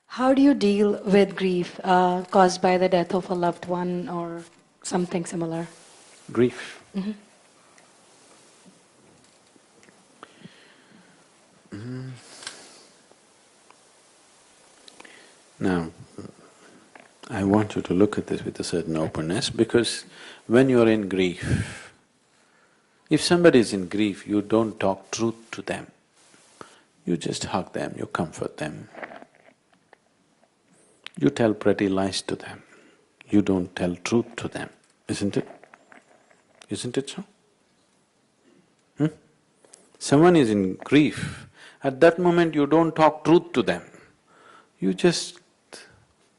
How do you deal with grief caused by the death of a loved one or something similar? Grief. Mm-hmm. Now, I want you to look at this with a certain openness, because when you're in grief, if somebody is in grief, you don't talk truth to them. You just hug them, you comfort them. You tell pretty lies to them. You don't tell truth to them, isn't it? Isn't it so? Someone is in grief, at that moment you don't talk truth to them. You just…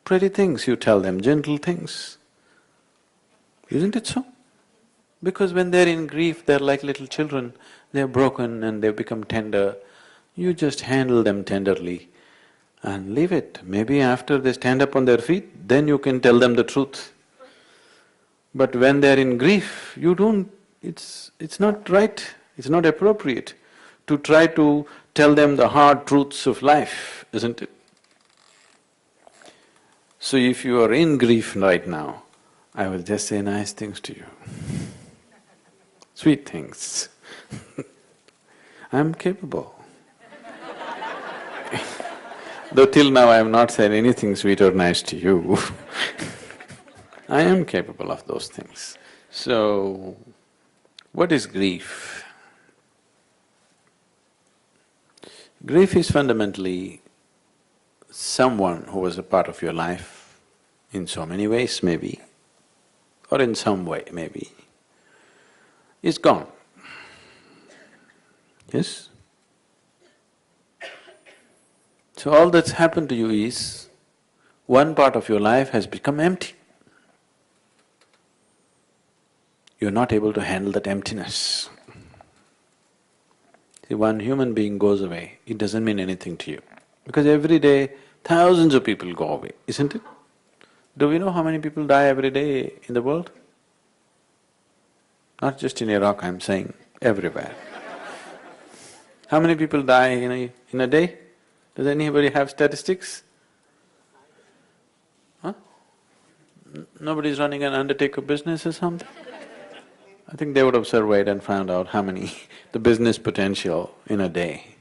pretty things you tell them, gentle things. Isn't it so? Because when they're in grief, they're like little children, they're broken and they've become tender. You just handle them tenderly and leave it. Maybe after they stand up on their feet, then you can tell them the truth. But when they're in grief, you don't… it's not right, it's not appropriate to try to tell them the hard truths of life, isn't it? So if you are in grief right now, I will just say nice things to you, sweet things. I'm capable. Though till now I have not said anything sweet or nice to you, I am capable of those things. So, what is grief? Grief is fundamentally someone who was a part of your life in so many ways maybe, or in some way maybe, is gone. Yes? So all that's happened to you is, one part of your life has become empty. You're not able to handle that emptiness. See, one human being goes away, it doesn't mean anything to you. Because every day, thousands of people go away, isn't it? Do we know how many people die every day in the world? Not just in Iraq, I'm saying, everywhere. How many people die in a day? Does anybody have statistics? Huh? Nobody's running an undertaker business or something? I think they would have surveyed and found out how many… the business potential in a day.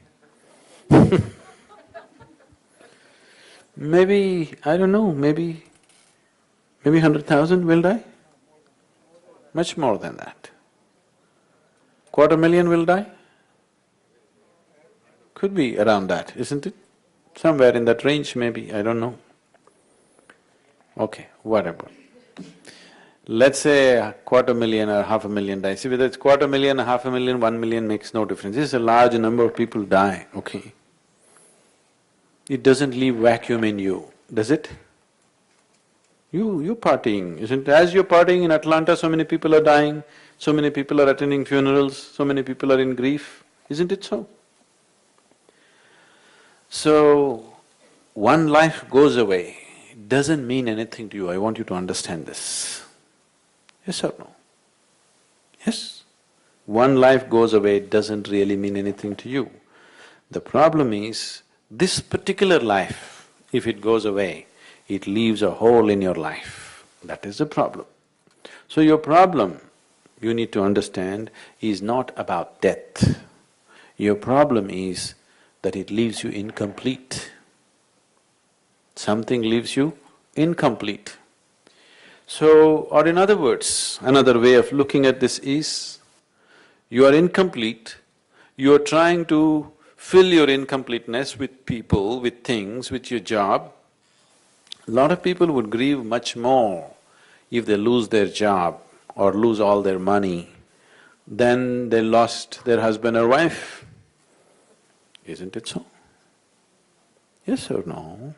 Maybe, I don't know, maybe 100,000 will die? Much more than that. 250,000 will die? Could be around that, isn't it? Somewhere in that range maybe, I don't know. Okay, whatever. Let's say 250,000 or 500,000 die. See, whether it's 250,000 or 500,000, 1,000,000 makes no difference. This is a large number of people die, okay? It doesn't leave vacuum in you, does it? You're partying, isn't it? As you're partying in Atlanta, so many people are dying, so many people are attending funerals, so many people are in grief, isn't it so? So, one life goes away, it doesn't mean anything to you, I want you to understand this. Yes or no? Yes? One life goes away, it doesn't really mean anything to you. The problem is, this particular life, if it goes away, it leaves a hole in your life. That is the problem. So your problem, you need to understand, is not about death. Your problem is that it leaves you incomplete. Something leaves you incomplete. So, or in other words, another way of looking at this is, you are incomplete, you are trying to fill your incompleteness with people, with things, with your job. A lot of people would grieve much more if they lose their job or lose all their money than they lost their husband or wife. Isn't it so? Yes or no?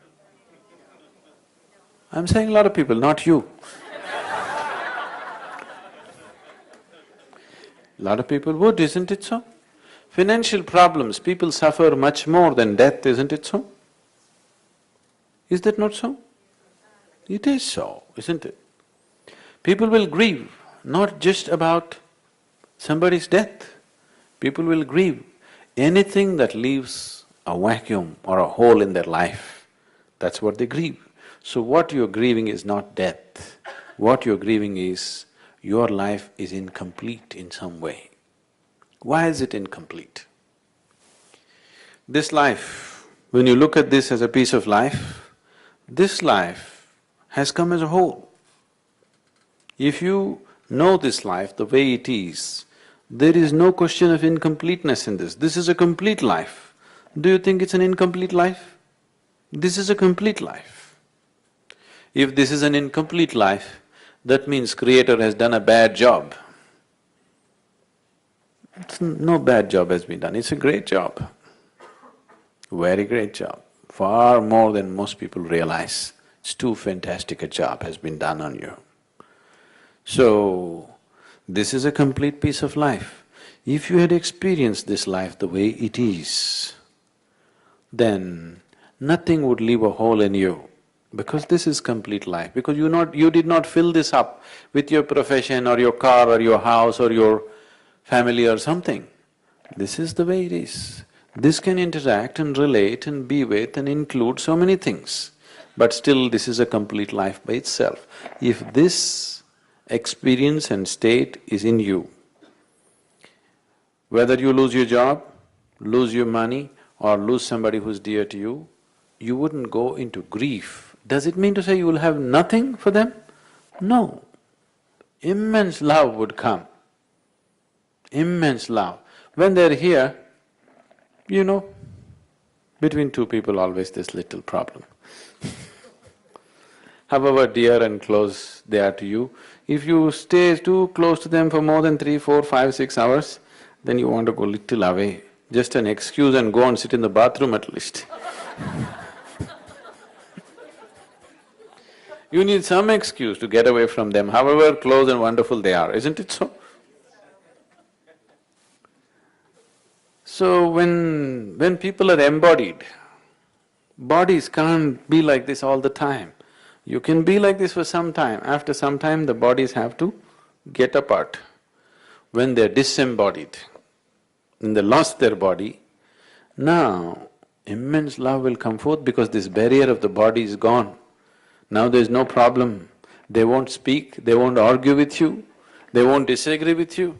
I'm saying a lot of people, not you. A lot of people would, isn't it so? Financial problems, people suffer much more than death, isn't it so? Is that not so? It is so, isn't it? People will grieve not just about somebody's death, people will grieve anything that leaves a vacuum or a hole in their life, That's what they grieve. So what you're grieving is not death. What you're grieving is your life is incomplete in some way. Why is it incomplete? This life, when you look at this as a piece of life, this life has come as a whole. If you know this life the way it is, there is no question of incompleteness in this. This is a complete life. Do you think it's an incomplete life? This is a complete life. If this is an incomplete life, that means Creator has done a bad job. No bad job has been done, it's a great job. Very great job, far more than most people realize. It's too fantastic a job has been done on you. So, this is a complete piece of life. If you had experienced this life the way it is, then nothing would leave a hole in you, because this is complete life, because you did not fill this up with your profession or your car or your house or your family or something. This is the way it is. This can interact and relate and be with and include so many things, but still this is a complete life by itself. If this experience and state is in you, whether you lose your job, lose your money or lose somebody who's dear to you, you wouldn't go into grief. Does it mean to say you will have nothing for them? No. Immense love would come. Immense love. When they're here, you know, between two people always this little problem. However dear and close they are to you, if you stay too close to them for more than 3, 4, 5, 6 hours, then you want to go little away. Just an excuse and go and sit in the bathroom at least. You need some excuse to get away from them, however close and wonderful they are, isn't it so? So when people are embodied, bodies can't be like this all the time. You can be like this for some time, after some time the bodies have to get apart. When they're disembodied, when they lost their body, now immense love will come forth because this barrier of the body is gone. Now there's no problem. They won't speak, they won't argue with you, they won't disagree with you.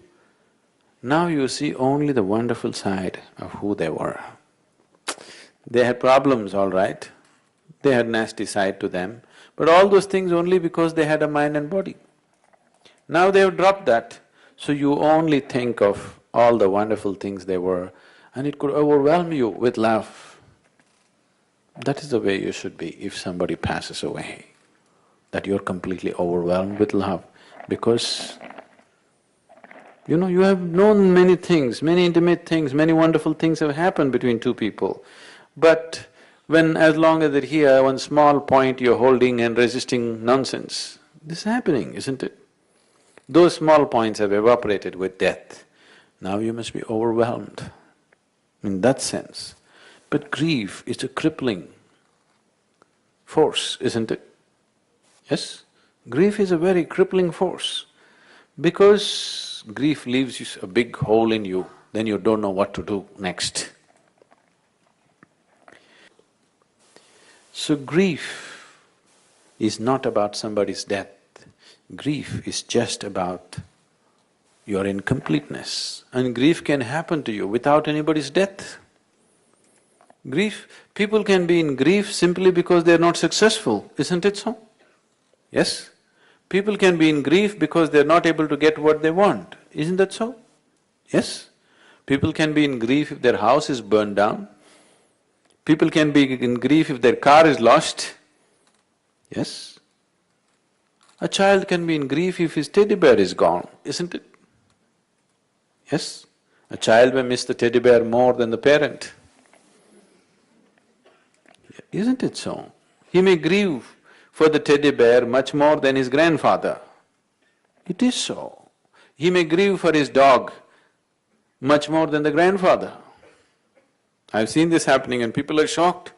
Now you see only the wonderful side of who they were. They had problems, all right, they had nasty side to them, but all those things only because they had a mind and body. Now they have dropped that, so you only think of all the wonderful things they were, and it could overwhelm you with love. That is the way you should be if somebody passes away, that you're completely overwhelmed with love, because you know, you have known many things, many intimate things, many wonderful things have happened between two people. But when as long as they're here, one small point you're holding and resisting nonsense, this is happening, isn't it? Those small points have evaporated with death. Now you must be overwhelmed in that sense. But grief is a crippling force, isn't it? Yes? Grief is a very crippling force, because grief leaves you a big hole in you, then you don't know what to do next. So grief is not about somebody's death, grief is just about your incompleteness. And grief can happen to you without anybody's death. People can be in grief simply because they're not successful, isn't it so? Yes? People can be in grief because they're not able to get what they want, isn't that so? Yes? People can be in grief if their house is burned down. People can be in grief if their car is lost. Yes? A child can be in grief if his teddy bear is gone, isn't it? Yes? A child may miss the teddy bear more than the parent. Isn't it so? He may grieve for the teddy bear much more than his grandfather. It is so. He may grieve for his dog much more than the grandfather. I've seen this happening and people are shocked.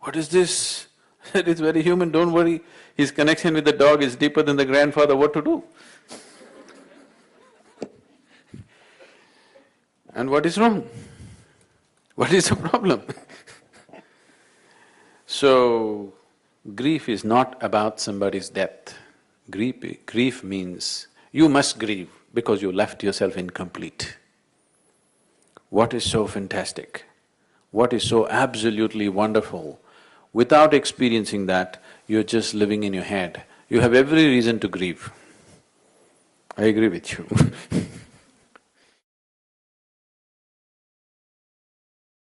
What is this? It is very human, don't worry. His connection with the dog is deeper than the grandfather, what to do? And what is wrong? What is the problem? So, Grief is not about somebody's death. Grief means you must grieve because you left yourself incomplete. What is so fantastic? What is so absolutely wonderful? Without experiencing that, you're just living in your head. You have every reason to grieve. I agree with you